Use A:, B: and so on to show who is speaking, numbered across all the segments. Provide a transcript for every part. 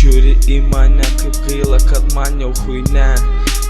A: Žiūri į mane kaip gaila, kad man jau chuine.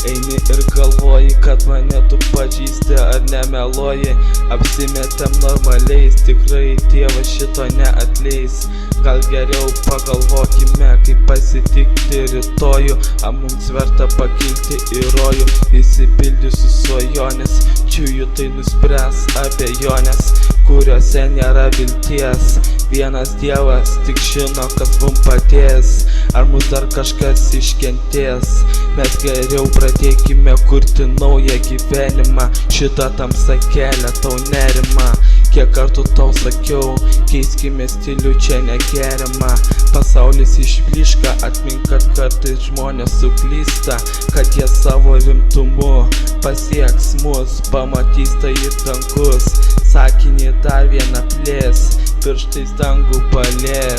A: Eini ir galvoji, kad mane tu pažįsti ar nemeluoji. Apsimetėm normaliais, tikrai Dievas šito neatleis. Gal geriau pagalvokime, kaip pasitikti rytojų. Ar mums verta pakilti į rojų, įsipildysiu svajonės. Čiuju tai nuspręs abejonės, kuriuose nėra vilties. Vienas Dievas tik žino, kas mums padės. Ar mus dar kažkas iškentės? Mes geriau pradėkime kurti naują gyvenimą. Šitą tamsą kelia tau nerimą. Kiek kartų tau sakiau, keiskime stilių, čia negerima. Pasaulis išblyška, atmink, kad kartais žmonės suklysta. Kad jie savo rimtumu pasieks mus, pamatys tai ir dangus. Sakinį dar vieną plės, pirštais dangų palės.